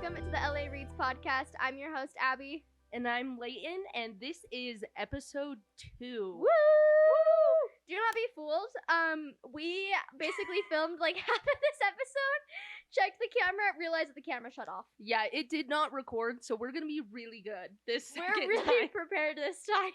welcome to the LA Reads podcast. I'm your host, Abby. And I'm Leighton, and this is episode 2. Woo! Do not be fooled. We basically filmed like half of this episode, checked the camera, realized that the camera shut off. Yeah, it did not record, so we're gonna be really good this We're second really time. prepared this time.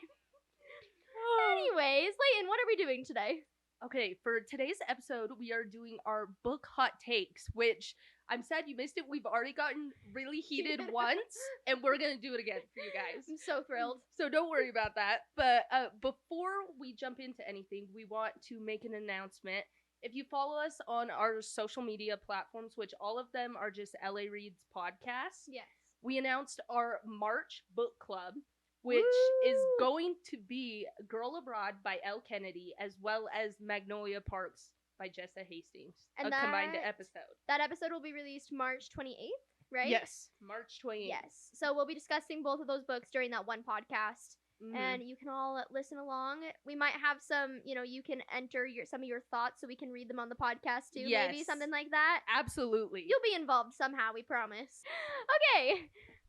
Anyways, Leighton, what are we doing today? Okay, for today's episode, we are doing our book hot takes, which I'm sad you missed it. We've already gotten really heated once, and we're gonna do it again for you guys. I'm so thrilled. So don't worry about that. But before we jump into anything, we want to make an announcement. If you follow us on our social media platforms, which all of them are just LA Reads Podcast, Yes. we announced our March book club, which is going to be Girl Abroad by Elle Kennedy, as well as Magnolia Parks by Jessa Hastings, And a combined episode. That episode will be released March 28th, right? Yes, March 28th. Yes. So we'll be discussing both of those books during that one podcast. Mhm. And you can all listen along. We might have some, you can enter some of your thoughts so we can read them on the podcast too. Yes. Maybe something like that. Absolutely. You'll be involved somehow, we promise.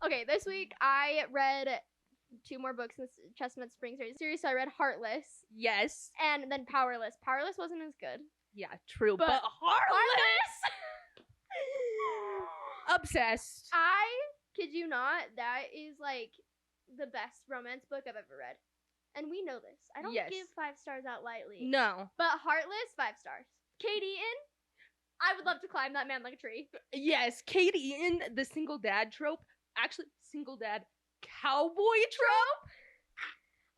Okay, this week I read 2 more books in the Chestnut Springs series. So I read Heartless Yes. and then Powerless. Powerless wasn't as good. Yeah, true. But Heartless! Obsessed. I kid you not, that is like the best romance book I've ever read. And we know this. I don't Yes. give 5 stars out lightly. No. But Heartless, 5 stars. Kate Eaton, I would love to climb that man like a tree. Yes, Kate Eaton, the single dad trope. Actually, single dad cowboy trope.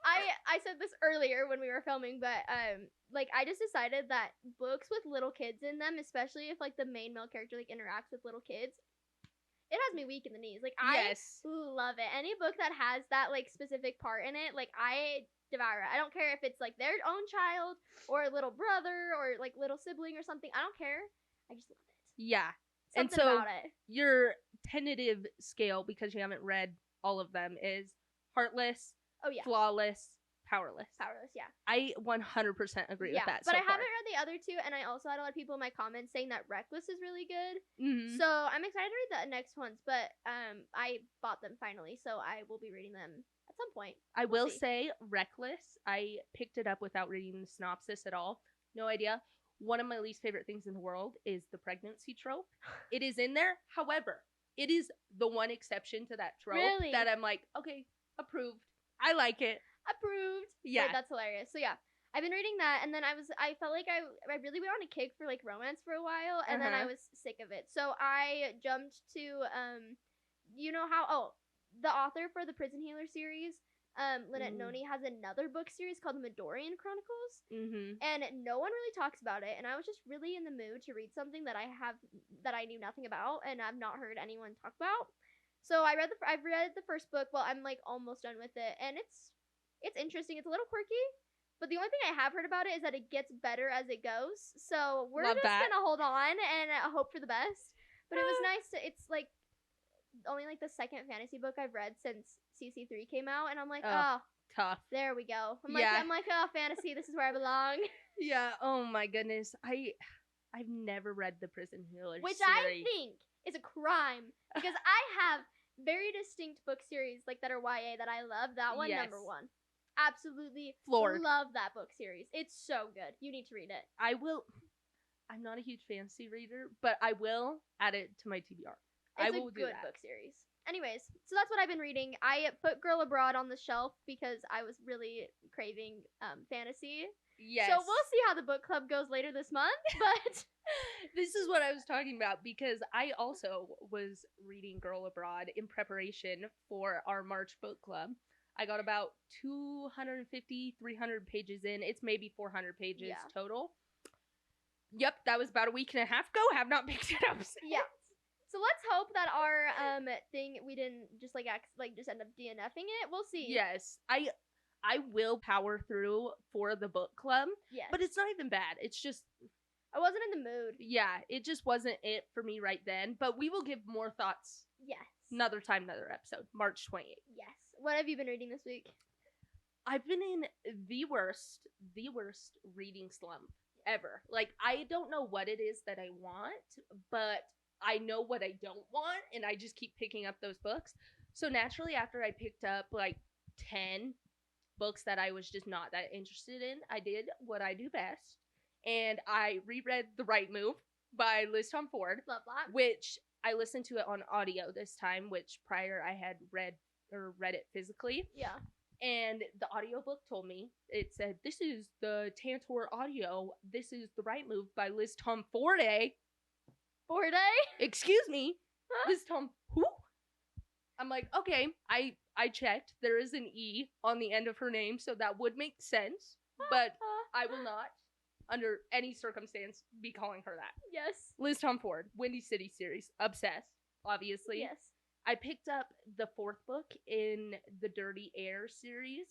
I said this earlier when we were filming, but I just decided that books with little kids in them, especially if like the main male character like interacts with little kids, it has me weak in the knees. Like I love it. Any book that has that like specific part in it, like I devour it. I don't care if it's like their own child or a little brother or like little sibling or something. I don't care. I just love it. Yeah. Something and so about it. Your tentative scale, because you haven't read all of them, is Heartless, Oh yeah. Flawless, Powerless. Powerless, yeah. I 100% agree with that. But so I far. haven't read the other 2, and I also had a lot of people in my comments saying that Reckless is really good. Mhm. So I'm excited to read the next ones, but I bought them finally, so I will be reading them at some point. I We'll will see. say, Reckless, I picked it up without reading the synopsis at all. No idea. One of my least favorite things in the world is the pregnancy trope. It is in there. However, it is the one exception to that trope Really? that I'm like, okay, approved. I like it. Approved. Yeah. Wait, that's hilarious. So yeah, I've been reading that, and then I felt like I really went on a kick for like romance for a while, and then I was sick of it. So I jumped to the author for the Prison Healer series, Lynette Noni, has another book series called the Midorian Chronicles, Mm-hmm. and no one really talks about it. And I was just really in the mood to read something that I knew nothing about, and I've not heard anyone talk about. So I've read the first book. Well, I'm like almost done with it, and it's interesting. It's a little quirky, but the only thing I have heard about it is that it gets better as it goes. So we're Love just that. gonna hold on and hope for the best. But it was nice to. It's like only like the second fantasy book I've read since CC3 came out, and I'm like, oh, Tough. there we go. Yeah. I'm like, oh, fantasy, this is where I belong. Yeah. Oh my goodness. I've never read the Prison Healer Which series. I think is a crime because I have very distinct book series like that are YA that I love. That one, Yes. number 1. Absolutely Floored. love that book series. It's so good. You need to read it. I will. I'm not a huge fantasy reader, but I will add it to my TBR. I It's will a do good that. book series. Anyways, so that's what I've been reading. I put Girl Abroad on the shelf because I was really craving fantasy. Yes. So we'll see how the book club goes later this month, but This is what I was talking about because I also was reading Girl Abroad in preparation for our March book club. I got about 250, 300 pages in. It's maybe 400 pages total. Yep, that was about a week and a half ago. Have not picked it up since. yeah. So let's hope that our thing we didn't just just end up DNFing it. We'll see. Yes, I will power through for the book club, Yes. but it's not even bad. It's just, I wasn't in the mood. yeah, it just wasn't it for me right then. But we will give more thoughts Yes. another time, another episode, March 28th. Yes. What have you been reading this week? I've been in the worst reading slump ever. Like, I don't know what it is that I want, but I know what I don't want, and I just keep picking up those books. So naturally, after I picked up like 10 books that I was just not that interested in, I did what I do best, and I reread The Right Move by Liz Tom Ford, Love that. which I listened to it on audio this time, which prior I had read it physically. Yeah. And the audiobook told me, it said, this is the Tantor audio. This is The Right Move by Liz Tom Ford. Forde? Excuse me. Liz Tom who? I'm like, okay, I checked. There is an E on the end of her name, so that would make sense. But I will not, under any circumstance, be calling her that. Yes. Liz Tom Ford, Windy City series. Obsessed, obviously. Yes. I picked up the 4th book in the Dirty Air series,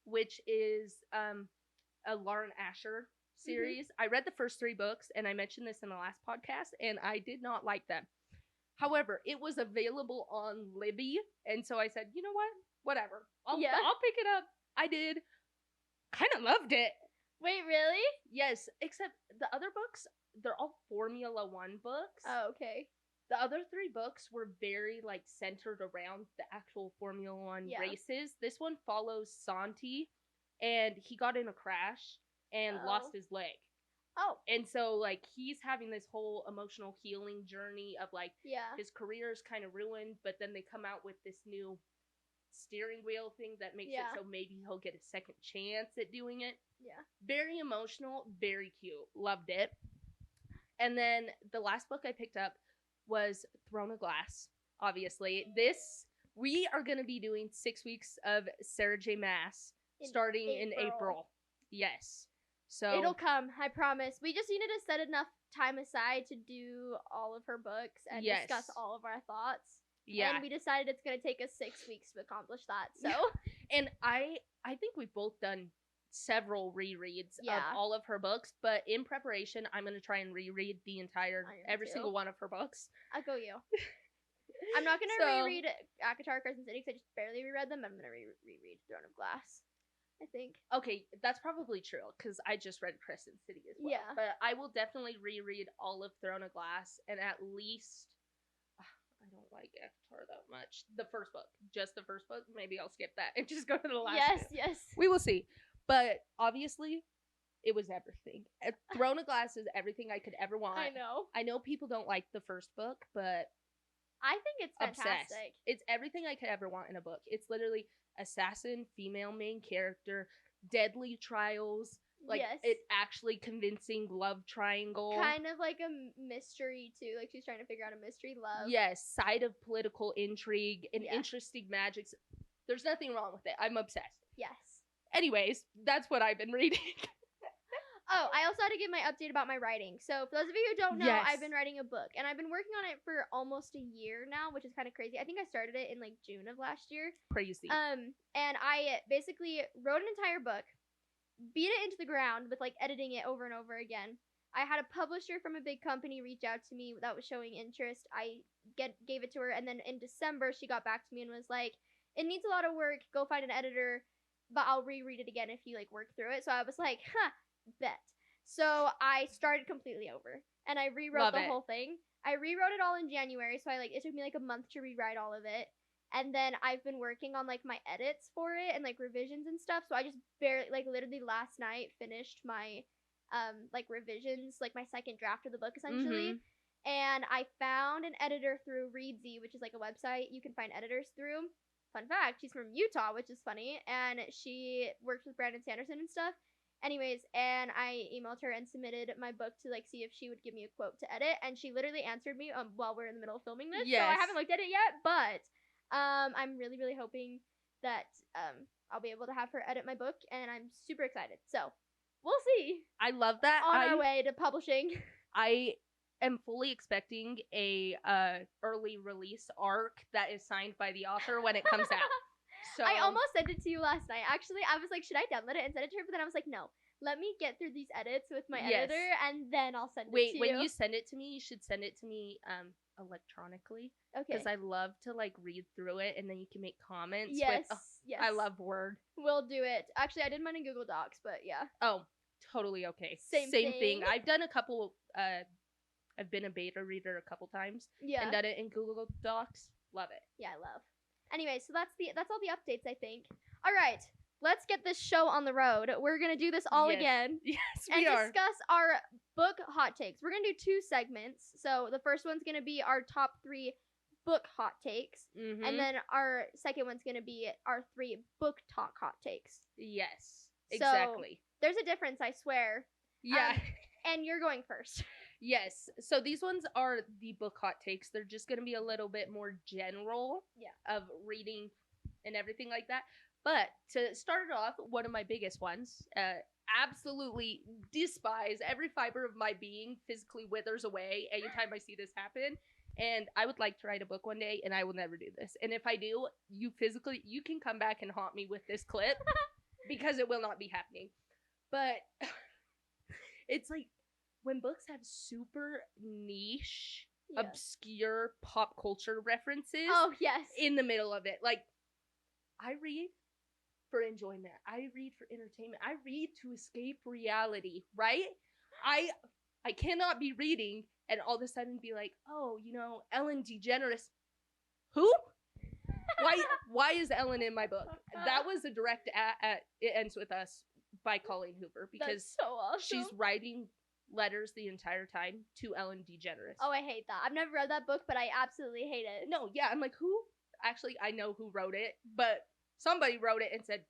which is a Lauren Asher series. I read the first 3 books, and I mentioned this in the last podcast, and I did not like them. However, it was available on Libby, and so I said, you know what? Whatever. I'll pick it up. I did. Kind of loved it. Wait, really? Yes, except the other books, they're all Formula 1 books. Oh, okay. The other 3 books were very, like, centered around the actual Formula 1 races. This one follows Santi, and he got in a crash and lost his leg. Oh. And so, like, he's having this whole emotional healing journey of, like, his career is kind of ruined, but then they come out with this new steering wheel thing that makes it so maybe he'll get a second chance at doing it. Yeah. Very emotional, very cute. Loved it. And then the last book I picked up was Throne of Glass, obviously. We are going to be doing 6 weeks of Sarah J. Maas starting in April. Yes. So it'll come, I promise. We just needed to set enough time aside to do all of her books and discuss all of our thoughts. Yeah. And we decided it's going to take us 6 weeks to accomplish that. So and I think we've both done several rereads of all of her books, but in preparation, I'm going to try and reread the entire, every single one of her books. I'll go you. I'm not going to reread ACOTAR, Crescent City, because I just barely reread them. I'm going to reread Throne of Glass, I think. Okay, that's probably true, because I just read Crescent City as well. Yeah. But I will definitely reread all of Throne of Glass, and at least, I don't like ACOTAR that much. The first book. Just the first book. Maybe I'll skip that and just go to the last two. Yes. We will see. But obviously, it was everything. Throne of Glass is everything I could ever want. I know people don't like the first book, but I think it's fantastic. Obsessed. It's everything I could ever want in a book. It's literally assassin, female main character, deadly trials, like it actually convincing love triangle. Kind of like a mystery too. Like she's trying to figure out a mystery love. Yes, side of political intrigue and interesting magics. There's nothing wrong with it. I'm obsessed. Yes. Anyways, that's what I've been reading. Oh, I also had to give my update about my writing. So, for those of you who don't know, I've been writing a book. And I've been working on it for almost a year now, which is kind of crazy. I think I started it in, like, June of last year. Crazy. And I basically wrote an entire book, beat it into the ground with, like, editing it over and over again. I had a publisher from a big company reach out to me that was showing interest. I gave it to her, and then in December, she got back to me and was like, it needs a lot of work. Go find an editor, but I'll reread it again if you, like, work through it. So I was like, bet. So I started completely over, and I rewrote the whole thing. I rewrote it all in January, so it took me like a month to rewrite all of it. And then I've been working on like my edits for it and like revisions and stuff. So I just barely, like literally last night, finished my like revisions, like my second draft of the book essentially. And I found an editor through Readsy, which is like a website you can find editors through. Fun fact, she's from Utah, which is funny, and she works with Brandon Sanderson and stuff. Anyways, and I emailed her and submitted my book to like see if she would give me a quote to edit, and she literally answered me while we're in the middle of filming this. Yes. So I haven't looked at it yet, but I'm really hoping that I'll be able to have her edit my book, and I'm super excited. So we'll see. I love that. On our way to publishing. I am fully expecting a early release arc that is signed by the author when it comes out. So, I almost sent it to you last night. Actually, I was like, should I download it and send it to her? But then I was like, no. Let me get through these edits with my editor, and then I'll send it to you. Wait, when you send it to me, you should send it to me electronically. Okay. Because I love to, like, read through it, and then you can make comments. Yes, yes. I love Word. We'll do it. Actually, I did mine in Google Docs, but yeah. Oh, totally okay. Same thing. I've done a couple I've been a beta reader a couple times Yeah. and done it in Google Docs. Love it. Yeah, I love. Anyway, so that's all the updates, I think. All right, let's get this show on the road. We're gonna do this all Yes. again Yes, and we are. discuss our book hot takes. We're gonna do 2 segments. So the first one's gonna be our top 3 book hot takes, Mhm. and then our second one's gonna be our 3 book talk hot takes. Yes, So- exactly. There's a difference, I swear. Yeah. And you're going first. Yes. So these ones are the book hot takes. They're just going to be a little bit more general of reading and everything like that. But to start it off, one of my biggest ones, absolutely despise every fiber of my being, physically withers away anytime I see this happen. And I would like to write a book one day, and I will never do this. And if I do, you can come back and haunt me with this clip because it will not be happening. But it's like, when books have super niche, obscure pop culture references Oh, yes. in the middle of it. Like, I read for enjoyment. I read for entertainment. I read to escape reality, right? I cannot be reading and all of a sudden be like, oh, Ellen DeGeneres. Who? Why is Ellen in my book? That was a direct at It Ends With Us by Colleen Hoover, because That's so awesome. she's writing letters the entire time to Ellen DeGeneres. Oh, I hate that. I've never read that book, but I absolutely hate it. No, yeah, I'm like, who? Actually, I know who wrote it, but somebody wrote it and said,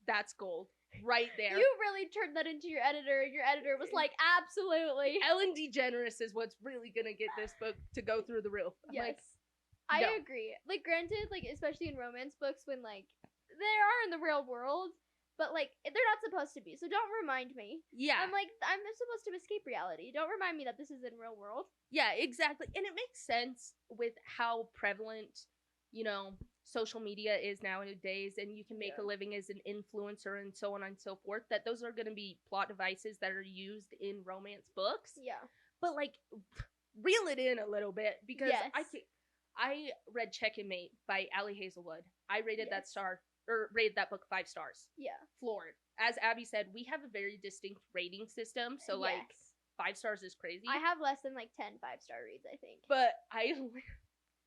that's gold right there. You really turned that into your editor. Your editor was like, absolutely. Ellen DeGeneres is what's really going to get this book to go through the roof. I'm Yes. like, I no. agree. Like, granted, like, especially in romance books when, like, they are in the real world, but, like, they're not supposed to be, so don't remind me. Yeah. I'm like, I'm supposed to escape reality. Don't remind me that this is in real world. Yeah, exactly. And it makes sense with how prevalent, social media is nowadays, and you can make a living as an influencer and so on and so forth, that those are going to be plot devices that are used in romance books. Yeah. But, like, reel it in a little bit, because Yes. I read Check and Mate by Allie Hazelwood. I rated Yes. rated that book 5 stars. Yeah. Floored. As Abby said, we have a very distinct rating system, so like Yes. 5 stars is crazy. I have less than, like, 10 5-star reads, I think. But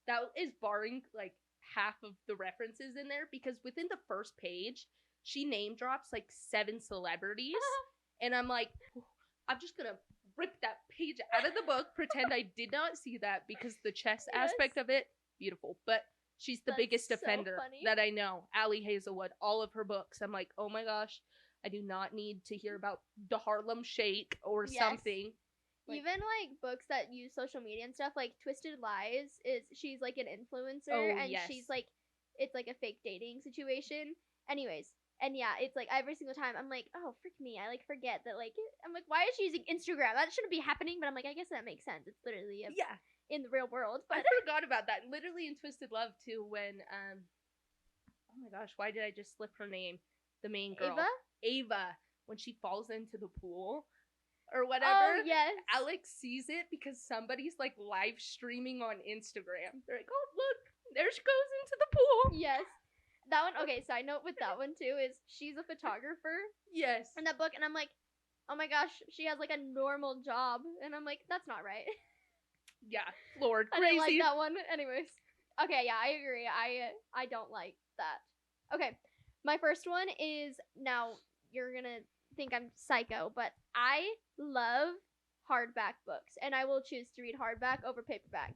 that is barring like half of the references in there, because within the first page, she name drops like 7 celebrities, and I'm like, I'm just gonna rip that page out of the book, pretend I did not see that, because the chess aspect of it, beautiful. But she's the That's biggest so offender funny. that I know. Allie Hazelwood, all of her books. I'm like, oh my gosh, I do not need to hear about the Harlem Shake or Yes. something. Like- Even, like, books that use social media and stuff, like, Twisted Lies she's, like, an influencer, Oh, and yes. she's, like, it's, like, a fake dating situation. Anyways, and yeah, it's, like, every single time, I'm like, oh, frick me, I, like, forget that, like, I'm like, why is she using Instagram? That shouldn't be happening, but I'm like, I guess that makes sense. It's literally Yeah. in the real world. I But forgot about that. Literally in Twisted Love too, when oh my gosh, why did I just slip her name? The main girl. Ava. When she falls into the pool or whatever. Oh, yes. Alex sees it because somebody's like live streaming on Instagram. They're like, oh look, there she goes into the pool. Yes. That one, okay, side note with that one too is she's a photographer Yes. in that book, and I'm like, oh my gosh, she has, like, a normal job, and I'm like, that's not right. Yeah, floored. I Crazy. didn't like that one. Anyways. Okay, yeah, I agree. I don't like that. Okay. My first one is, now you're gonna think I'm psycho, but I love hardback books, and I will choose to read hardback over paperback.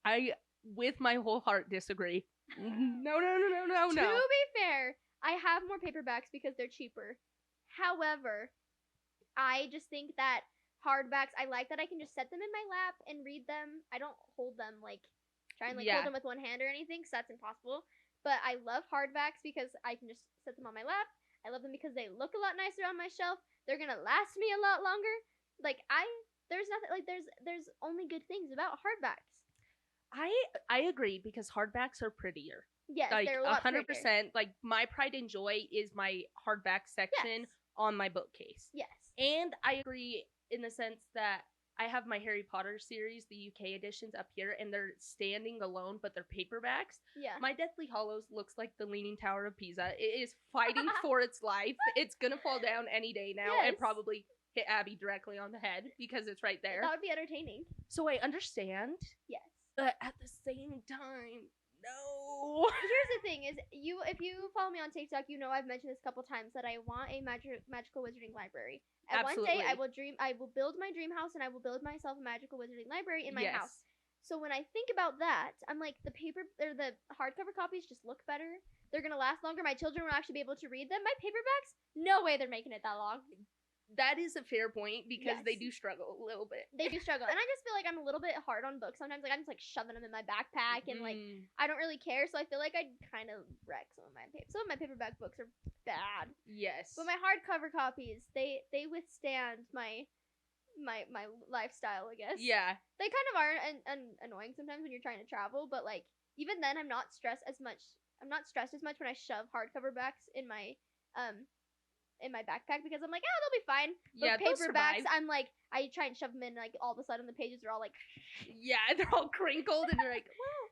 I, with my whole heart, disagree. No. To be fair, I have more paperbacks because they're cheaper. However, I just think that hardbacks, I like that I can just set them in my lap and read them. I don't hold them, like, try and, like, Yeah. hold them with one hand or anything, because that's impossible. But I love hardbacks because I can just set them on my lap. I love them because they look a lot nicer on my shelf. They're gonna last me a lot longer. Like, there's nothing, like, there's only good things about hardbacks. I agree, because hardbacks are prettier. Yes, Like they're a lot 100%. prettier. Like, my pride and joy is my hardback section Yes. on my bookcase. Yes. And I agree in the sense that I have my Harry Potter series, the UK editions, up here, and they're standing alone, but they're paperbacks. Yeah. My Deathly Hallows looks like the Leaning Tower of Pisa. It is fighting for its life. It's gonna fall down any day now, and Yes. probably hit Abby directly on the head because it's right there. That would be entertaining. So I understand, Yes. but at the same time, no. Here's the thing: is if you follow me on TikTok, you know I've mentioned this a couple times that I want a magical wizarding library. And Absolutely. one day I will build my dream house, and I will build myself a magical wizarding library in my house. So when I think about that, I'm like, the paper or the hardcover copies just look better. They're gonna last longer. My children will actually be able to read them. My paperbacks, no way they're making it that long. That is a fair point because Yes. they do struggle a little bit. They do struggle, and I just feel like I'm a little bit hard on books sometimes. Like I'm just like shoving them in my backpack, and like I don't really care. So I feel like I'd kind of wreck some of my paperback books are bad. Yes. But my hardcover copies, they withstand my lifestyle, I guess. Yeah. They kind of are annoying sometimes when you're trying to travel, but like even then I'm not stressed as much. I'm not stressed as much when I shove hardcover backs in my backpack because I'm like, oh, they'll be fine. But Yeah, paperbacks, I'm like, I try and shove them in, like all of a sudden the pages are all like, yeah, they're all crinkled, and you're like, well,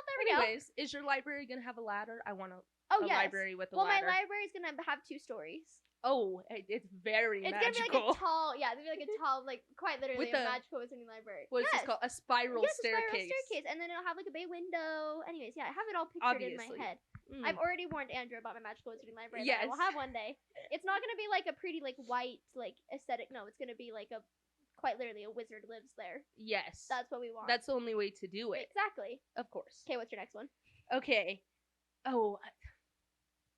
there we go. anyways, is your library gonna have a ladder? I want a Yes. library with a Well, ladder. my library is gonna have 2 stories. Oh, it's very It's magical. gonna be like a tall, it's gonna be like a tall, like quite literally With a a- magical wizarding library. What is this called? A spiral Yes, staircase. a spiral staircase, and then it'll have like a bay window. Anyways, yeah, I have it all pictured in Obviously. my head. Mm. I've already warned Andrew about my magical wizarding library Yes. that I will have one day. It's not gonna be like a pretty like white like aesthetic. No, it's gonna be like a quite literally a wizard lives there. Yes. That's what we want. That's the only way to do it. Exactly. Of course. Okay, what's your next one? Okay. Oh,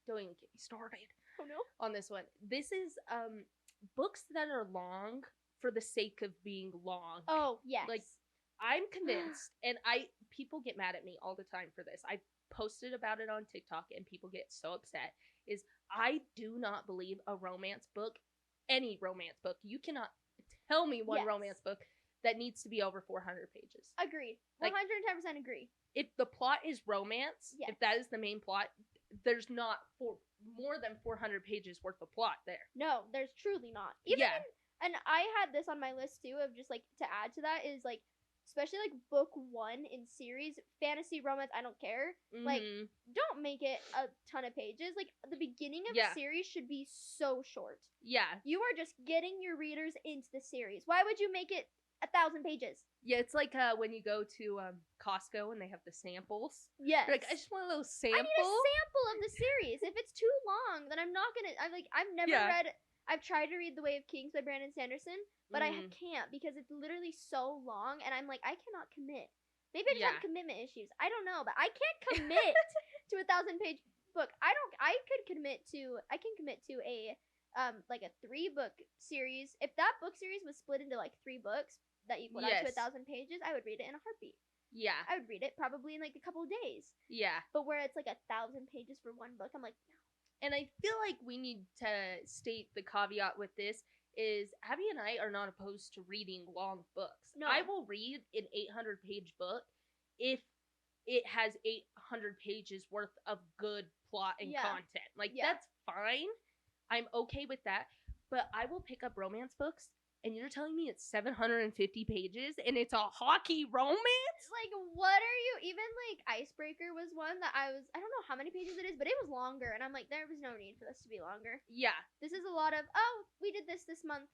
don't even get me started Oh no. on this one. This is books that are long for the sake of being long. Oh yes. Like, I'm convinced, and people get mad at me all the time for this. I posted about it on TikTok, and people get so upset. Is I do not believe a romance book, any romance book. You cannot tell me one Yes. romance book that needs to be over 400 pages. Agreed. Like- 110% agree. If the plot is romance, Yes. if that is the main plot, there's not more than 400 pages worth of plot there. No, there's truly not. Even Yeah. and I had this on my list too of just like to add to that is like especially like book 1 in series, fantasy, romance, I don't care. Like Mhm. don't make it a ton of pages. Like the beginning of Yeah. a series should be so short. Yeah. You are just getting your readers into the series. Why would you make it 1,000 pages? Yeah, it's like when you go to Costco and they have the samples. Yes. You're like, I just want a little sample. I need a sample of the series. If it's too long, then I'm not gonna. I've never Yeah. read. I've tried to read The Way of Kings by Brandon Sanderson, but I Mm. can't because it's literally so long, and I'm like, I cannot commit. Maybe I just Yeah. have commitment issues. I don't know, but I can't commit to a 1,000-page book. I can commit to a like a 3-book series. If that book series was split into like 3 books that equaled out to Yes. 1,000 pages, I would read it in a heartbeat. Yeah. I would read it probably in like a couple of days. Yeah. But where it's like 1,000 pages for one book, I'm like, no. And I feel like we need to state the caveat with this is Abby and I are not opposed to reading long books. No. I will read an 800-page book if it has 800 pages worth of good plot and Yeah. content. Like, Yeah. that's fine. I'm okay with that. But I will pick up romance books, and you're telling me it's 750 pages, and it's a hockey romance? Like, what are you? Even like Icebreaker was one that I don't know how many pages it is, but it was longer, and I'm like, there was no need for this to be longer. Yeah. This is a lot of, oh, we did this month.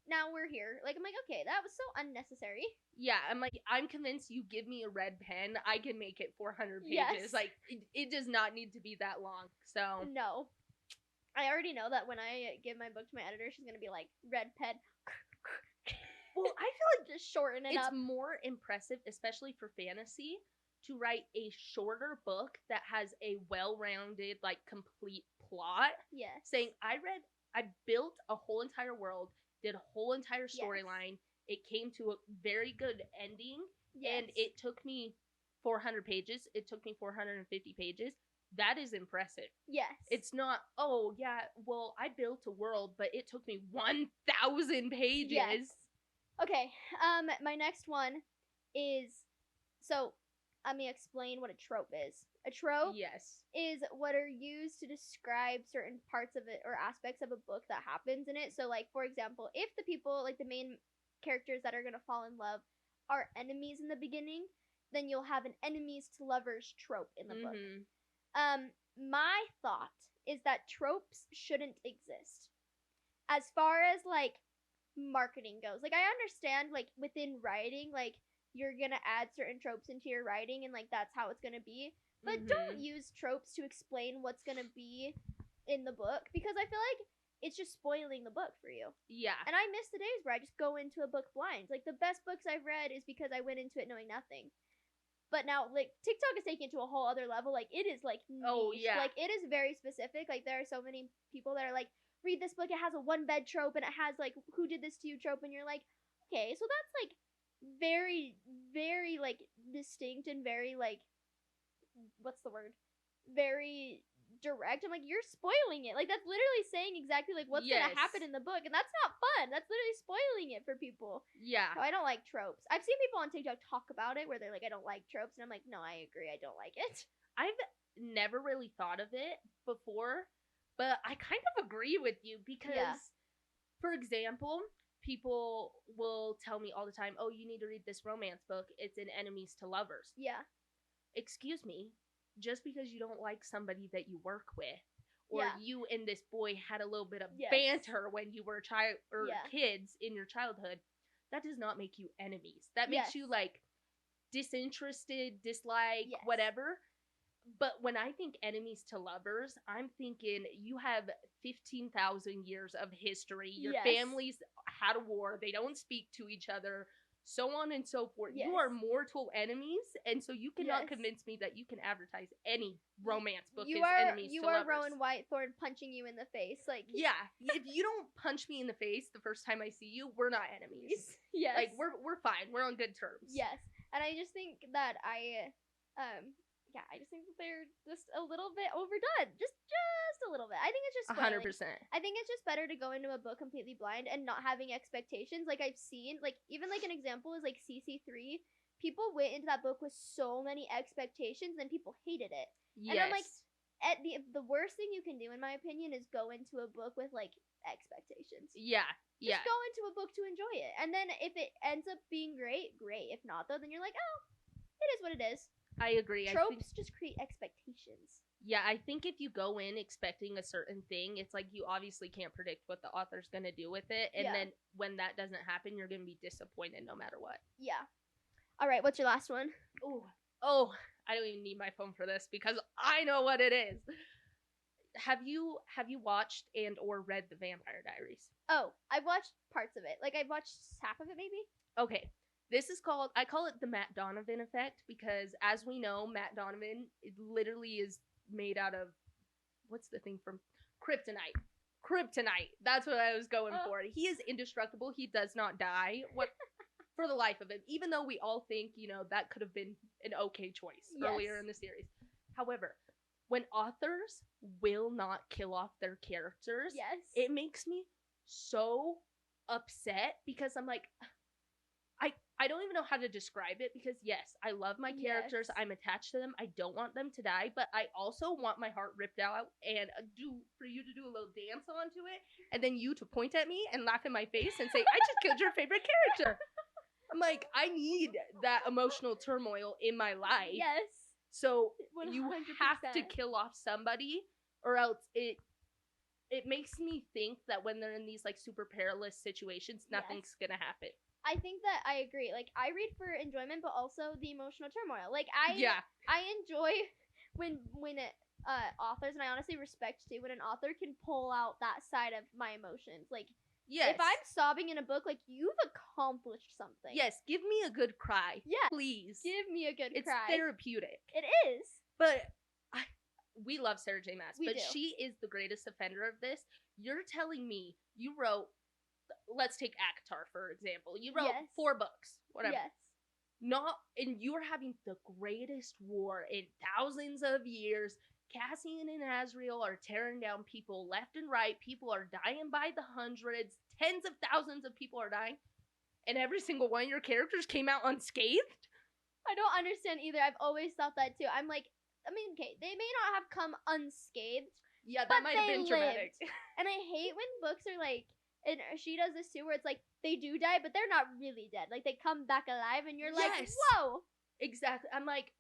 Now we're here. Like, I'm like, okay, that was so unnecessary. Yeah, I'm like, I'm convinced you give me a red pen, I can make it 400 pages. Yes. Like, it does not need to be that long. So, No. I already know that when I give my book to my editor, she's gonna be like, red pen. well, I feel like Just shorten it it's up. more impressive, especially for fantasy, to write a shorter book that has a well-rounded, like, complete plot. Yes. Saying, I built a whole entire world, did a whole entire Yes. storyline, it came to a very good ending, Yes. and it took me 400 pages, it took me 450 pages. That is impressive. Yes. It's not, oh, yeah, well, I built a world, but it took me 1,000 pages. Yes. Okay, my next one is, so, let me explain what a trope is. A trope Yes. is what are used to describe certain parts of it or aspects of a book that happens in it. So, like, for example, if the people, like the main characters that are gonna fall in love are enemies in the beginning, then you'll have an enemies to lovers trope in the book. Mhm. My thought is that tropes shouldn't exist. As far as, like, marketing goes. Like, I understand, like, within writing, like, you're gonna add certain tropes into your writing, and, like, that's how it's gonna be. But don't use tropes to explain what's gonna be in the book, because I feel like it's just spoiling the book for you. Yeah. And I miss the days where I just go into a book blind. Like, the best books I've read is because I went into it knowing nothing. But now, like, TikTok is taking it to a whole other level. Like, it is, like, niche. Oh, yeah. Like, it is very specific. Like, there are so many people that are like, read this book, it has a one bed trope, and it has, like, who did this to you trope, and you're like, okay, so that's, like, very, very, like, distinct and very, like, what's the word? Very direct. I'm like, you're spoiling it. Like, that's literally saying exactly, like, what's gonna happen in the book, and that's not fun. That's literally spoiling it for people. Yeah. So I don't like tropes. I've seen people on TikTok talk about it where they're like, I don't like tropes, and I'm like, no, I agree, I don't like it. I've never really thought of it before, but I kind of agree with you because, for example, people will tell me all the time, oh, you need to read this romance book. It's an enemies to lovers. Yeah. Excuse me, just because you don't like somebody that you work with, or you and this boy had a little bit of banter when you were a child or kids in your childhood, that does not make you enemies. That makes you, like, disinterested, dislike, whatever. But when I think enemies to lovers, I'm thinking you have 15,000 years of history. Your families had a war. They don't speak to each other. So on and so forth. You are mortal enemies, and so you cannot convince me that you can advertise any romance book as enemies to lovers. You are Rowan Whitethorn punching you in the face. Like, yeah, if you don't punch me in the face the first time I see you, we're not enemies. Yes. Like, we're fine. We're on good terms. Yes. And I just think that I think that they're just a little bit overdone. Just a little bit. I think it's just spoiling. 100%. I think it's just better to go into a book completely blind and not having expectations. Like, I've seen, like, even like an example is like CC3. People went into that book with so many expectations and people hated it. Yes. And I'm like, the worst thing you can do, in my opinion, is go into a book with, like, expectations. Yeah. Just go into a book to enjoy it. And then if it ends up being great, great. If not, though, then you're like, oh, it is what it is. I agree. Tropes just create expectations. Yeah, I think if you go in expecting a certain thing, it's like you obviously can't predict what the author's going to do with it. And then when that doesn't happen, you're going to be disappointed no matter what. Yeah. All right, what's your last one? Oh, I don't even need my phone for this because I know what it is. Have you watched and or read The Vampire Diaries? Oh, I've watched parts of it. Like, I've watched half of it, maybe. Okay. This is I call it the Matt Donovan effect because, as we know, Matt Donovan literally is made out of, what's the thing from kryptonite? Kryptonite. That's what I was going for. He is indestructible. He does not die. For the life of him. Even though we all think, that could have been an okay choice earlier in the series. However, when authors will not kill off their characters, it makes me so upset because I'm like, I don't even know how to describe it because, yes, I love my characters. I'm attached to them. I don't want them to die, but I also want my heart ripped out and for you to do a little dance onto it and then you to point at me and laugh in my face and say, I just killed your favorite character. I'm like, I need that emotional turmoil in my life. Yes. So 100%. You have to kill off somebody or else it makes me think that when they're in these, like, super perilous situations, nothing's gonna happen. I think that I agree. Like, I read for enjoyment, but also the emotional turmoil. Like, I enjoy when authors, and I honestly respect too, when an author can pull out that side of my emotions. Like, if I'm sobbing in a book, like, you've accomplished something. Yes, give me a good cry. Yeah. Please. Give me a good cry. It's therapeutic. It is. But we love Sarah J. Maas, but do. she is the greatest offender of this. You're telling me you wrote, let's take ACOTAR, for example. You wrote 4 books, whatever. Yes. And you are having the greatest war in thousands of years. Cassian and Azrael are tearing down people left and right. People are dying by the hundreds. Tens of thousands of people are dying. And every single one of your characters came out unscathed? I don't understand either. I've always thought that too. I'm like, I mean, okay, they may not have come unscathed. Yeah, that might have been traumatic. And I hate when books are like, and she does this too, where it's like, they do die, but they're not really dead. Like, they come back alive, and you're like, whoa! Exactly. I'm like,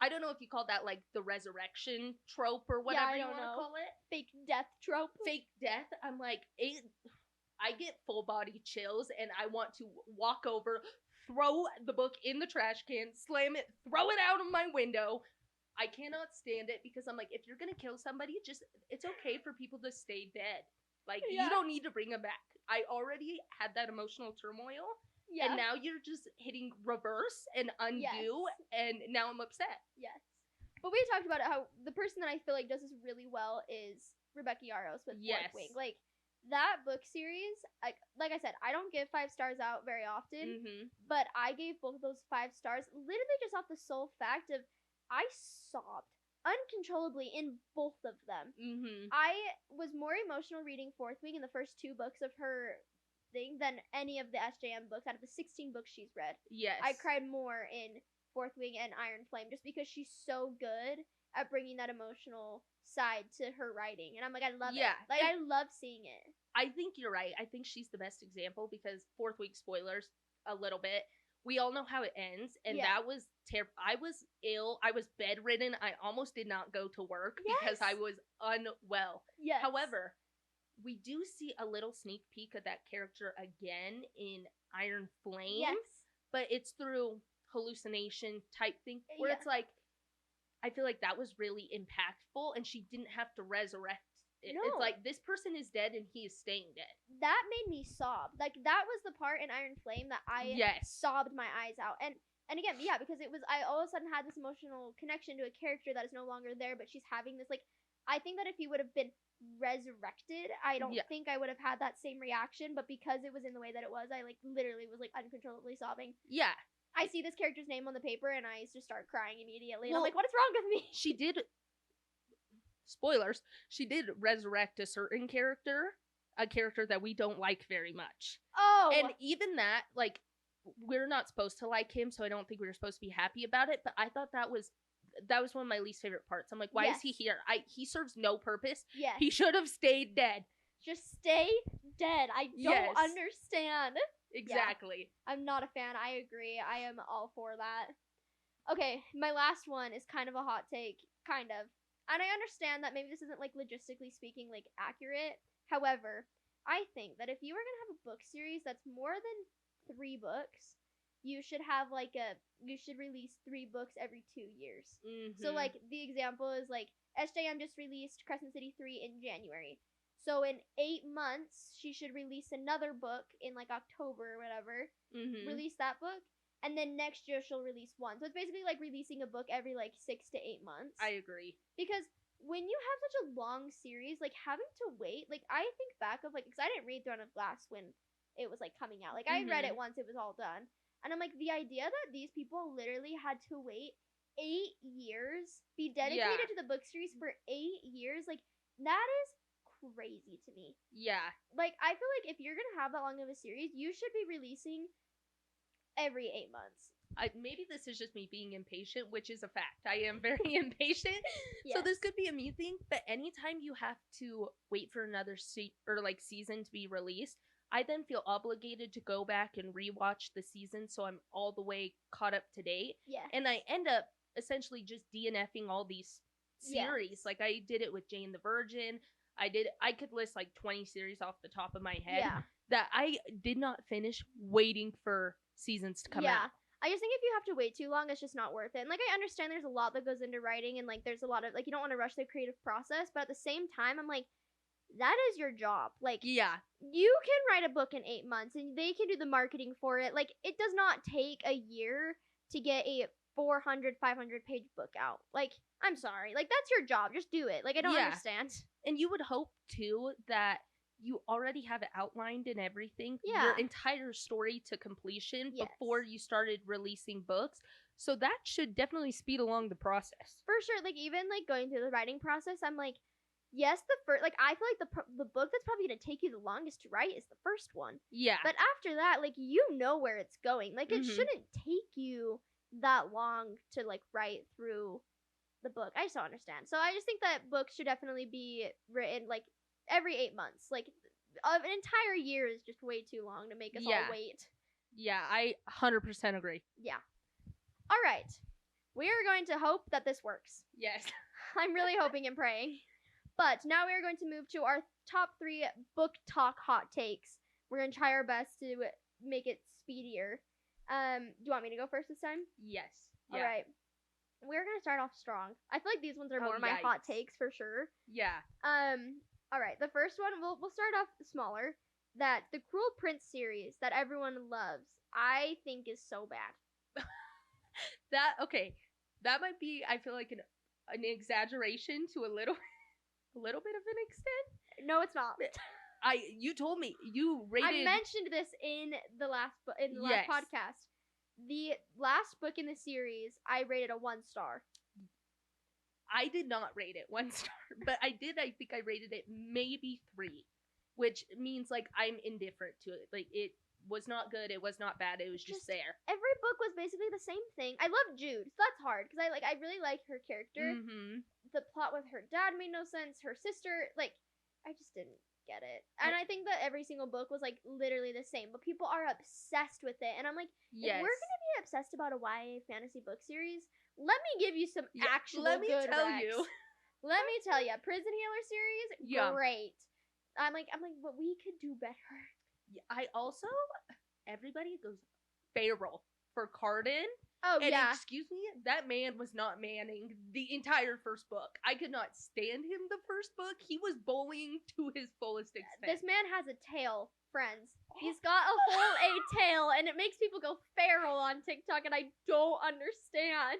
I don't know if you call that, like, the resurrection trope or whatever you want to call it. Fake death trope. Fake death. I'm like, I get full body chills and I want to walk over, throw the book in the trash can, slam it, throw it out of my window. I cannot stand it because I'm like, if you're gonna kill somebody, it's okay for people to stay dead. Like, you don't need to bring them back. I already had that emotional turmoil, and now you're just hitting reverse and undo, and now I'm upset. Yes. But we talked about it, how the person that I feel like does this really well is Rebecca Yarros with Fourth Wing. Like, that book series, like I said, I don't give 5 stars out very often, but I gave both of those 5 stars literally just off the sole fact of I sobbed uncontrollably in both of them. I was more emotional reading Fourth Wing in the first 2 books of her thing than any of the SJM books out of the 16 books she's read. Yes. I cried more in Fourth Wing and Iron Flame just because she's so good at bringing that emotional side to her writing. And I'm like, I love it. Like, I love seeing it. I think you're right. I think she's the best example because Fourth Wing spoilers a little bit. We all know how it ends, and that was terrible. I was ill. I was bedridden. I almost did not go to work because I was unwell. However, we do see a little sneak peek of that character again in Iron Flame, but it's through hallucination type thing where it's like, I feel like that was really impactful, and she didn't have to resurrect it. No. It's like, this person is dead and he is staying dead. That made me sob. Like, that was the part in Iron Flame that I sobbed my eyes out. And again, because it was, I all of a sudden had this emotional connection to a character that is no longer there, but she's having this, like, I think that if he would have been resurrected, I don't think I would have had that same reaction, but because it was in the way that it was, I, like, literally was, like, uncontrollably sobbing. Yeah. I see this character's name on the paper, and I just start crying immediately. And I'm like, what is wrong with me? She did... Spoilers, she did resurrect a certain character, a character that we don't like very much. Oh! And even that, like, we're not supposed to like him, so I don't think we were supposed to be happy about it, but I thought that was one of my least favorite parts. I'm like, why is he here? He serves no purpose. Yes. He should have stayed dead. Just stay dead. I don't understand. Exactly. Yeah. I'm not a fan. I agree. I am all for that. Okay, my last one is kind of a hot take. Kind of. And I understand that maybe this isn't, like, logistically speaking, like, accurate. However, I think that if you were going to have a book series that's more than 3 books, you should have, like, you should release 3 books every 2 years. So, like, the example is, like, SJM just released Crescent City 3 in January. So in 8 months, she should release another book in, like, October or whatever. Release that book. And then next year, she'll release 1. So it's basically like releasing a book every, like, 6 to 8 months. I agree. Because when you have such a long series, like, having to wait, like, I think back of, like, because I didn't read Throne of Glass when it was, like, coming out. Like, I read it once it was all done. And I'm like, the idea that these people literally had to wait 8 years, be dedicated to the book series for 8 years, like, that is crazy to me. Yeah. Like, I feel like if you're going to have that long of a series, you should be releasing every 8 months. Maybe this is just me being impatient, which is a fact. I am very impatient. So this could be a me thing, but anytime you have to wait for another season to be released, I then feel obligated to go back and rewatch the season so I'm all the way caught up to date. Yeah. And I end up essentially just DNFing all these series. Like, I did it with Jane the Virgin. I could list like 20 series off the top of my head that I did not finish waiting for seasons to come out. I just think if you have to wait too long, it's just not worth it. And, like, I understand there's a lot that goes into writing, and, like, there's a lot of, like, you don't want to rush the creative process, but at the same time, I'm like, that is your job. Like, you can write a book in 8 months, and they can do the marketing for it. Like, it does not take a year to get a 400, 500-page book out. Like, I'm sorry. Like, that's your job. Just do it. Like, I don't understand. And you would hope, too, that you already have it outlined and everything, your entire story to completion before you started releasing books. So that should definitely speed along the process. For sure. Like, even, like, going through the writing process, I'm like, yes, like, I feel like the book that's probably going to take you the longest to write is the first one. Yeah. But after that, like, you know where it's going. Like, it shouldn't take you that long to, like, write through the book. I just don't understand. So I just think that books should definitely be written, like, every 8 months. Like, an entire year is just way too long to make us all wait. Yeah, I 100% agree. Yeah. All right. We are going to hope that this works. Yes. I'm really hoping and praying. But now we are going to move to our top 3 book talk hot takes. We're gonna try our best to make it speedier. Do you want me to go first this time? Yes. All right. We're gonna start off strong. I feel like these ones are more my hot takes for sure. Yeah. All right. The first one, we'll start off smaller. That the Cruel Prince series that everyone loves, I think is so bad. That might be, I feel like, an exaggeration to a little bit of an extent. No, it's not. You told me you rated. I mentioned this in the last last podcast. The last book in the series, I rated a 1 star. I did not rate it 1 star, but I think I rated it maybe 3, which means like I'm indifferent to it. Like it was not good, it was not bad, it was just there. Every book was basically the same thing. I love Jude, so that's hard because I really like her character. Mm-hmm. The plot with her dad made no sense. Her sister, like, I just didn't get it. And I think that every single book was like literally the same, but people are obsessed with it, and I'm like, yes. If we're gonna be obsessed about a YA fantasy book series, let me give you some actual let me good tell recs. you. Let me tell you, Prison Healer series, great. I'm like, but we could do better. Yeah, I also, everybody goes feral for Cardin. Oh, and yeah. Excuse me, that man was not manning the entire first book. I could not stand him the first book. He was bullying to his fullest extent. This man has a tail, friends. He's got a whole A tail, and it makes people go feral on TikTok, and I don't understand.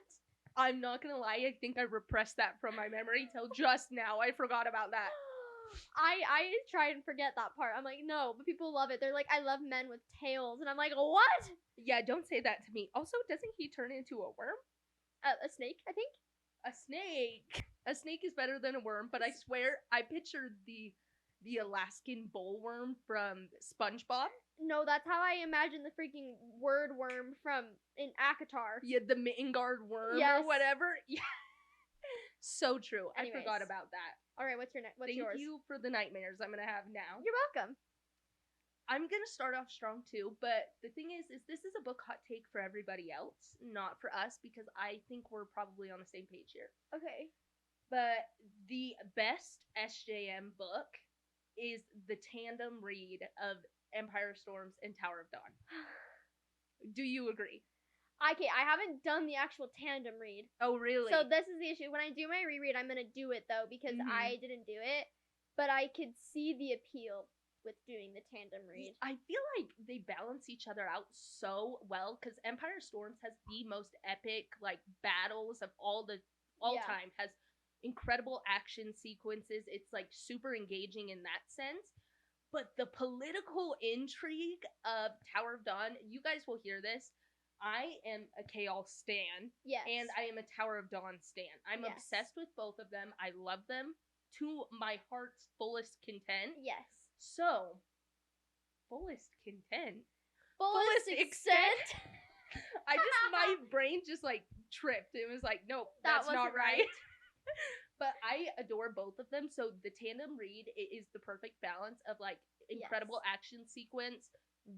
I'm not gonna lie, I think I repressed that from my memory till just now. I forgot about that. I try and forget that part. I'm like, no, but people love it. They're like, I love men with tails. And I'm like, what? Yeah, don't say that to me. Also, doesn't he turn into a worm? A snake, I think? A snake. A snake is better than a worm, but I swear, I pictured the Alaskan bullworm from SpongeBob. No, that's how I imagine the freaking word worm from in Akatar. Yeah, the Mingard worm or whatever. Yeah. So true. Anyways. I forgot about that. All right, what's yours? Thank you for the nightmares I'm going to have now. You're welcome. I'm going to start off strong too, but the thing is this is a book hot take for everybody else, not for us, because I think we're probably on the same page here. Okay. But the best SJM book is the tandem read of Empire Storms and Tower of Dawn. Do you agree? Okay, I haven't done the actual tandem read. Oh, really? So this is the issue. When I do my reread, I'm going to do it, though, because I didn't do it. But I could see the appeal with doing the tandem read. I feel like they balance each other out so well, because Empire Storms has the most epic, like, battles of all time. Has incredible action sequences. It's, like, super engaging in that sense. But the political intrigue of Tower of Dawn, you guys will hear this. I am a Chaol stan. Yes. And I am a Tower of Dawn stan. I'm obsessed with both of them. I love them to my heart's fullest content. Yes. So, fullest content? Fullest extent? My brain just, like, tripped. It was like, nope, that's not right. But I adore both of them. So the tandem read is the perfect balance of, like, incredible action sequence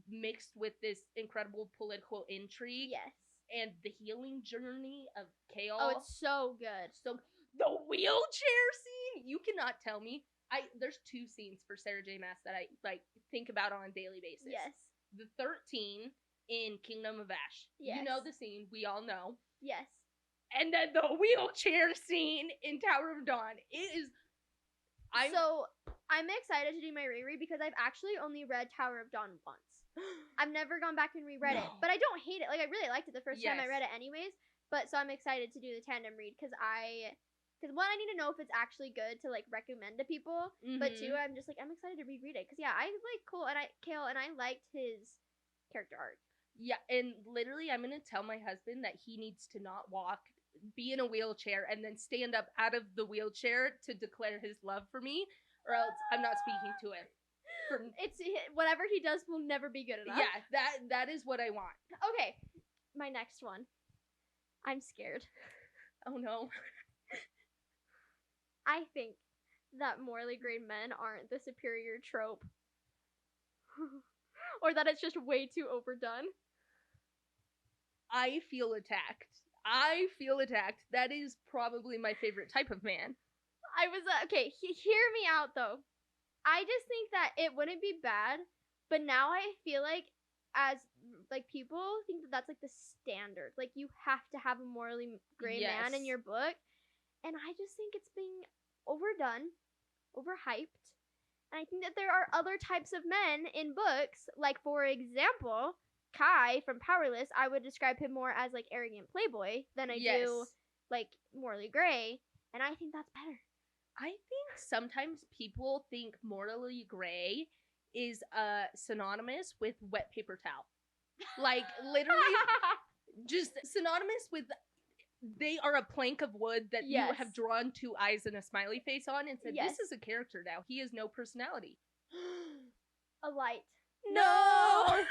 mixed with this incredible political intrigue. Yes. And the healing journey of Chaol. Oh, it's so good. So the wheelchair scene, you cannot tell me. There's 2 scenes for Sarah J. Maas that I like think about on a daily basis. Yes. The 13 in Kingdom of Ash. Yes. You know the scene, we all know. Yes. And then the wheelchair scene in Tower of Dawn. So I'm excited to do my reread because I've actually only read Tower of Dawn once. I've never gone back and reread it, but I don't hate it. Like, I really liked it the first time I read it anyways, but so I'm excited to do the tandem read because one, I need to know if it's actually good to, like, recommend to people, but 2, I'm just, like, I'm excited to reread it because, I like Chaol, and I liked his character arc. Yeah, and literally I'm going to tell my husband that he needs to not walk, be in a wheelchair, and then stand up out of the wheelchair to declare his love for me, or else I'm not speaking to him. It's whatever he does will never be good enough. Yeah, that is what I want. Okay, my next one. I'm scared. Oh no. I think that morally great men aren't the superior trope. Or that it's just way too overdone. I feel attacked. That is probably my favorite type of man. Okay, hear me out though. I just think that it wouldn't be bad But now I feel like as like people think that that's like the standard. Like you have to have a morally gray man in Yes. your book. And I just think it's being overdone, overhyped. And I think that there are other types of men in books. Like for example, Kai from Powerless, I would describe him more as like arrogant playboy than I do like morally gray. And I think that's better. I think sometimes people think morally gray is synonymous with wet paper towel. Like literally just synonymous with they are a plank of wood that you Yes. have drawn 2 eyes and a smiley face on and said, Yes. this is a character now. He has no personality. A light. No!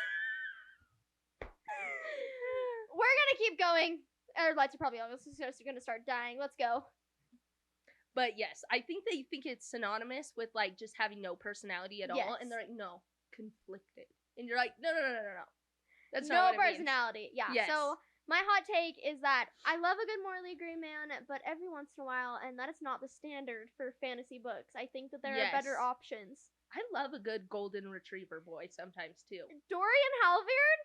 We're gonna keep going. Our lights are probably almost gonna start dying. Let's go. But yes, I think they think it's synonymous with like just having no personality at all. And they're like, no, conflicted. And you're like, no. That's not no what it means. personality. Yeah. Yes. So my hot take is that I love a good morally gray man, but every once in a while, and that is not the standard for fantasy books. I think that there are better options. I love a good golden retriever boy sometimes too. Dorian Halvard,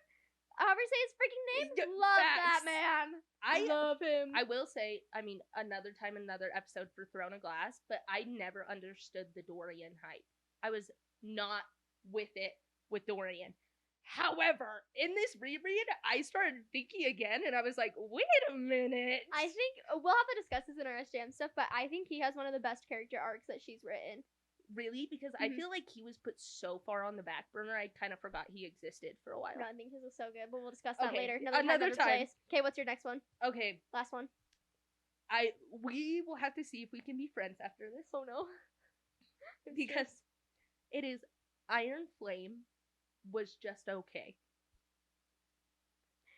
however you say his freaking name, love that man. I love him. I will say, I mean, another time, another episode for Throne of Glass, but I never understood the Dorian hype. I was not with it with Dorian. However, in this reread, I started thinking again, and I was like, wait a minute. I think we'll have to discuss this in our SJM stuff, but I think he has one of the best character arcs that she's written. Really? Because I feel like he was put so far on the back burner, I kind of forgot he existed for a while. No, I think his was so good, but we'll discuss that later. Another time. Okay, what's your next one? Okay. Last one. We will have to see if we can be friends after this. Oh no. Because it is Iron Flame was just okay.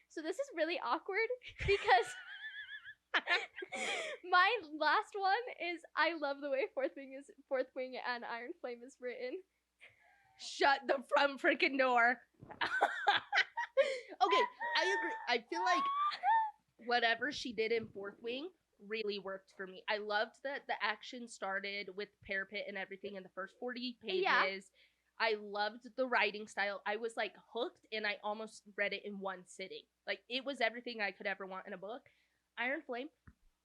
So this is really awkward because my last one is I love the way Fourth Wing and Iron Flame is written. Shut the front freaking door. Okay, I agree. I feel like whatever she did in Fourth Wing really worked for me. I loved that the action started with Parapet and everything in the first 40 pages. Yeah. I loved the writing style. I was like hooked and I almost read it in one sitting. Like it was everything I could ever want in a book. Iron Flame,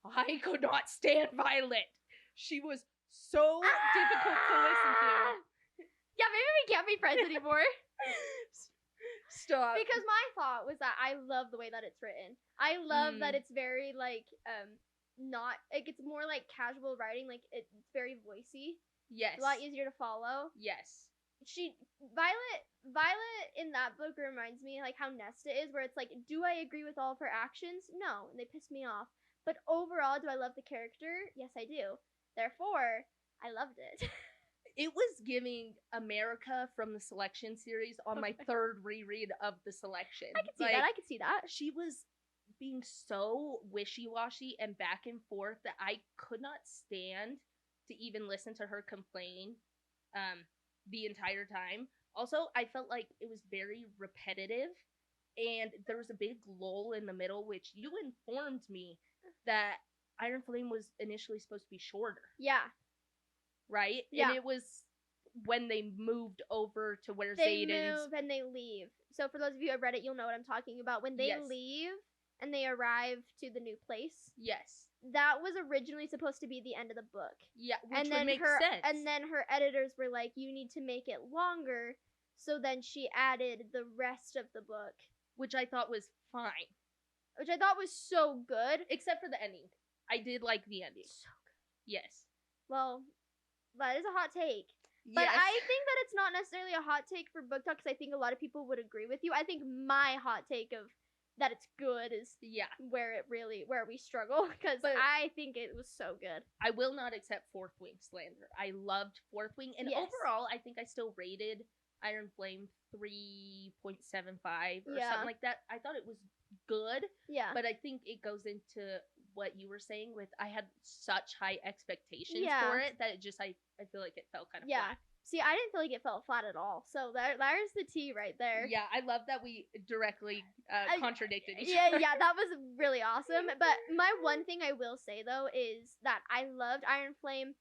I could not stand Violet. She was so difficult to listen to. Yeah, maybe we can't be friends anymore. Stop. Because my thought was that I love the way that it's written. I love that it's very like not like it's more like casual writing, like it's very voicey. Yes. It's a lot easier to follow. Yes. Violet in that book reminds me like how Nesta is, where it's like, do I agree with all of her actions? No, and they piss me off. But overall, do I love the character? Yes, I do. Therefore, I loved it. It was giving America from the Selection series on my third reread of the Selection. I could see that. I could see that. She was being so wishy-washy and back and forth that I could not stand to even listen to her complain the entire time. Also, I felt like it was very repetitive, and there was a big lull in the middle, which you informed me that Iron Flame was initially supposed to be shorter. Yeah. Right? Yeah. And it was when they moved over to where they Xaden's... move and they leave. So for those of you who have read it, you'll know what I'm talking about. When they leave and they arrive to the new place. Yes. That was originally supposed to be the end of the book. Yeah, which would make sense. And then her editors were like, you need to make it longer. So then she added the rest of the book. Which I thought was fine. Which I thought was so good. Except for the ending. I did like the ending. So good. Yes. Well, that is a hot take. Yes. But I think that it's not necessarily a hot take for book talk, because I think a lot of people would agree with you. I think my hot take of that it's good is where we struggle, because I think it was so good. I will not accept Fourth Wing slander. I loved Fourth Wing, and overall, I think I still rated Iron Flame 3.75 or something like that. I thought it was good. Yeah. But I think it goes into what you were saying with I had such high expectations for it that it just I feel like it felt kind of flat. See, I didn't feel like it felt flat at all. So there's the tea right there. Yeah, I love that we directly contradicted each other. Yeah, that was really awesome. But my one thing I will say, though, is that I loved Iron Flame,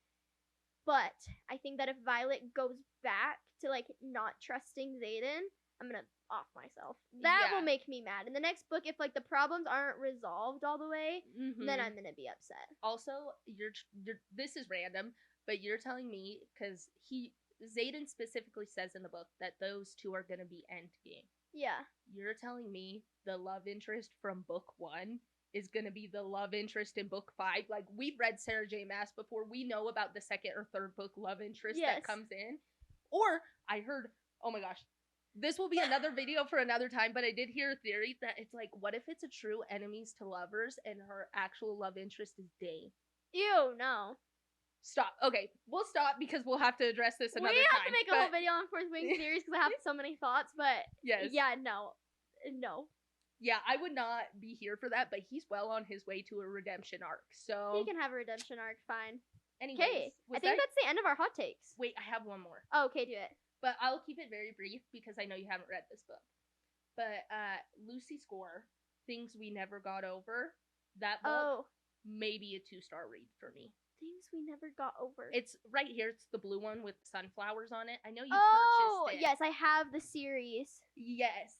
but I think that if Violet goes back to like not trusting Xaden, I'm gonna off myself. That will make me mad. In the next book, if like the problems aren't resolved all the way, then I'm gonna be upset. Also, you're this is random, but you're telling me because Xaden specifically says in the book that those two are gonna be endgame. Yeah. You're telling me the love interest from book 1 is gonna be the love interest in book 5? Like, we've read Sarah J. Maas before. We know about the second or third book love interest that comes in. Or I heard, oh my gosh, this will be another video for another time, but I did hear a theory that it's like, what if it's a true enemies to lovers and her actual love interest is Dane? Ew, no. Stop. Okay, we'll stop because we'll have to address this another time. We have to make a whole video on Fourth Wing series because I have so many thoughts, but yes. Yeah, no. Yeah, I would not be here for that, but he's well on his way to a redemption arc, so... He can have a redemption arc, fine. Anyways. Okay, I think that's the end of our hot takes. Wait, I have one more. Oh, okay, do it. But I'll keep it very brief because I know you haven't read this book. But Lucy Score, Things We Never Got Over, that book may be a 2-star read for me. Things We Never Got Over. It's right here. It's the blue one with sunflowers on it. I know you purchased it. Yes, I have the series. Yes,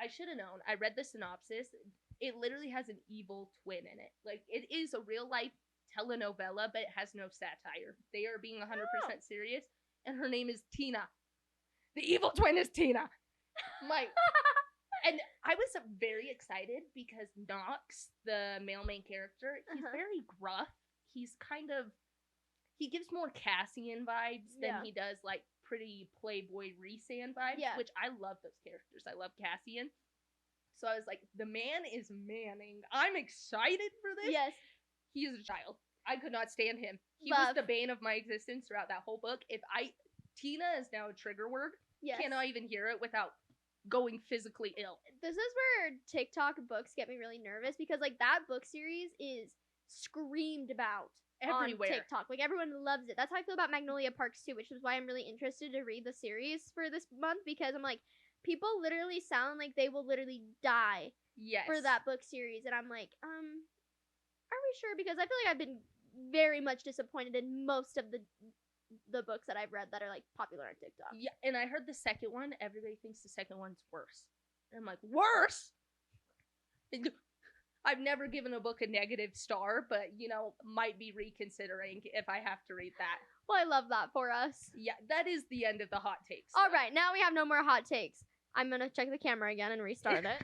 I should have known. I read the synopsis. It literally has an evil twin in it. Like, it is a real-life telenovela, but it has no satire. They are being 100% serious, and her name is Tina. The evil twin is Tina. And I was very excited because Knox, the male main character, he's very gruff. He's he gives more Cassian vibes than he does, like, pretty playboy Rhysand vibes, which I love those characters. I love Cassian. So I was like, the man is manning. I'm excited for this. Yes. He is a child. I could not stand him. He Love. was the bane of my existence throughout that whole book. Tina is now a trigger word. Yes. Cannot even hear it without going physically ill. This is where TikTok books get me really nervous because, like, that book series is screamed about everywhere on TikTok. Like, everyone loves it. That's how I feel about Magnolia Parks too, which is why I'm really interested to read the series for this month because I'm like, people literally sound like they will literally die for that book series, and I'm like, are we sure? Because I feel like I've been very much disappointed in most of the books that I've read that are, like, popular on TikTok. Yeah, and I heard the second one, everybody thinks the second one's worse. And I'm like, worse? I've never given a book a negative star, but, might be reconsidering if I have to read that. Well, I love that for us. Yeah, that is the end of the hot takes. All right, now we have no more hot takes. I'm going to check the camera again and restart it.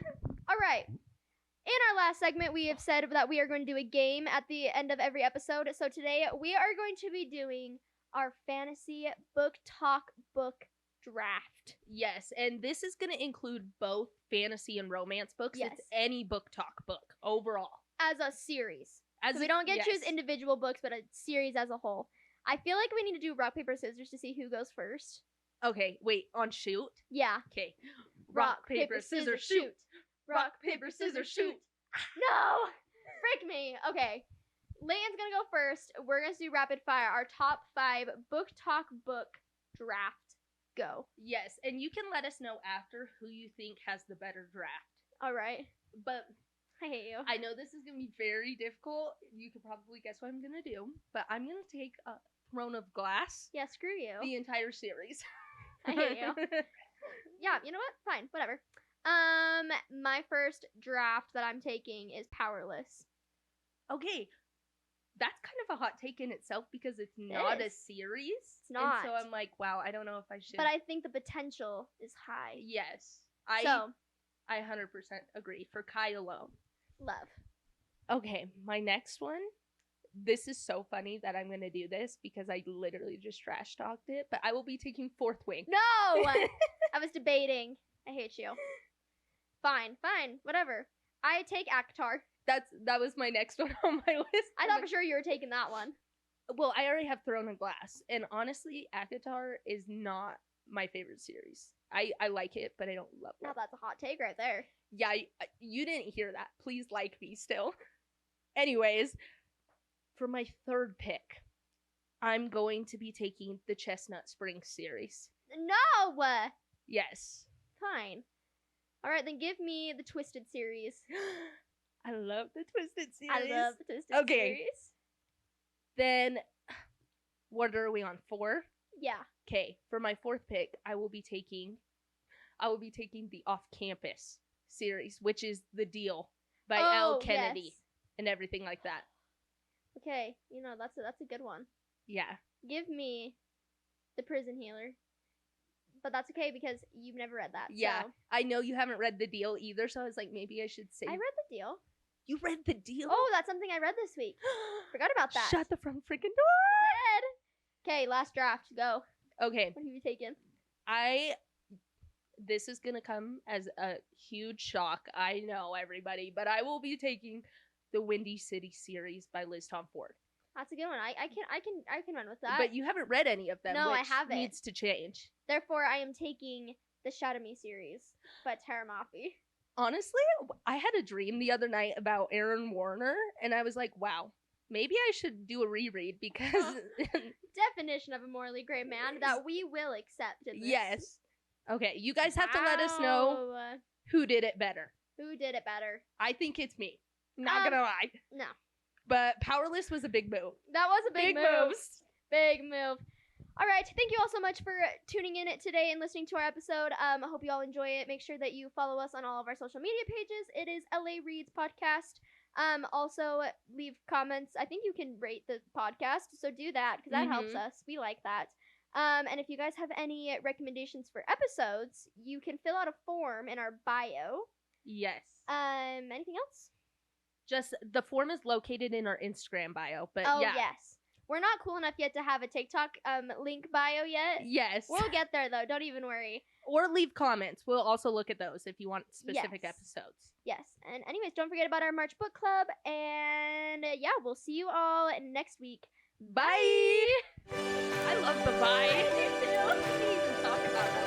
All right. In our last segment, we have said that we are going to do a game at the end of every episode. So today, we are going to be doing our fantasy book talk book draft. Yes, and this is going to include both fantasy and romance books. Yes. It's any book talk book overall. As a series. So we don't get to choose individual books, but a series as a whole. I feel like we need to do rock, paper, scissors to see who goes first. Okay, wait, on shoot? Yeah. Okay. Rock, paper, scissors, shoot. Rock, paper, scissors, shoot. No! Frick me. Okay. Leighton's gonna go first. We're gonna do rapid fire. Our top 5 book talk book draft. Go. Yes, and you can let us know after who you think has the better draft. All right. But I hate you. I know this is gonna be very difficult. You could probably guess what I'm gonna do, but I'm gonna take Throne of Glass. Yeah, screw you. The entire series. I hate you. Yeah, you know what? Fine, whatever. My first draft that I'm taking is Powerless. Okay, that's kind of a hot take in itself because it's not a series. It's not. And so I'm like, wow, I don't know if I should. But I think the potential is high. Yes. I 100% agree for Kai alone. Love. Okay, my next one. This is so funny that I'm going to do this because I literally just trash talked it, but I will be taking Fourth Wing. No! I was debating. I hate you. Fine, whatever. I take Akatar. That was my next one on my list. I thought for sure you were taking that one. Well, I already have Throne of Glass, and honestly, Akatar is not my favorite series. I like it, but I don't love it. Now that's a hot take right there. Yeah, you didn't hear that. Please like me still. Anyways, for my third pick, I'm going to be taking the Chestnut Springs series. No! Yes. Fine. Alright, then give me the Twisted series. I love the Twisted series. I love the Twisted series. Then, what are we on, 4? Yeah. Okay, for my fourth pick, I will be taking the Off-Campus series, which is The Deal by L. Kennedy Yes. and everything like that. Okay, that's a good one. Yeah. Give me The Prison Healer. But that's okay because you've never read that. Yeah. So. I know you haven't read The Deal either, so I was like, maybe I should say. I read The Deal. You read The Deal? Oh, that's something I read this week. Forgot about that. Shut the front freaking door. I did. Okay, last draft. Go. Okay. What have you taken? This is gonna come as a huge shock. I know, everybody, but I will be taking the Windy City series by Liz Tom Ford. That's a good one. I can run with that. But you haven't read any of them. No, which I haven't. Needs to change. Therefore, I am taking the Shadow Me series by Tara Mafi. Honestly, I had a dream the other night about Aaron Warner, and I was like, wow, maybe I should do a reread because... Definition of a morally gray man that we will accept in this. Yes. Okay, you guys have to let us know who did it better. Who did it better? I think it's me. Not gonna lie. No. But Powerless was a big move. That was a big move. Moves. Big move. All right. Thank you all so much for tuning in today and listening to our episode. I hope you all enjoy it. Make sure that you follow us on all of our social media pages. It is LA Reads Podcast. Also, leave comments. I think you can rate the podcast, so do that because that helps us. We like that. And if you guys have any recommendations for episodes, you can fill out a form in our bio. Yes. Anything else? Just the form is located in our Instagram bio, but oh, yeah. Yes. We're not cool enough yet to have a TikTok link bio yet. Yes. We'll get there though. Don't even worry. Or leave comments. We'll also look at those if you want specific episodes. Yes. And anyways, don't forget about our March book club. And yeah, we'll see you all next week. Bye. I love the bye. I do too. We need to talk about that.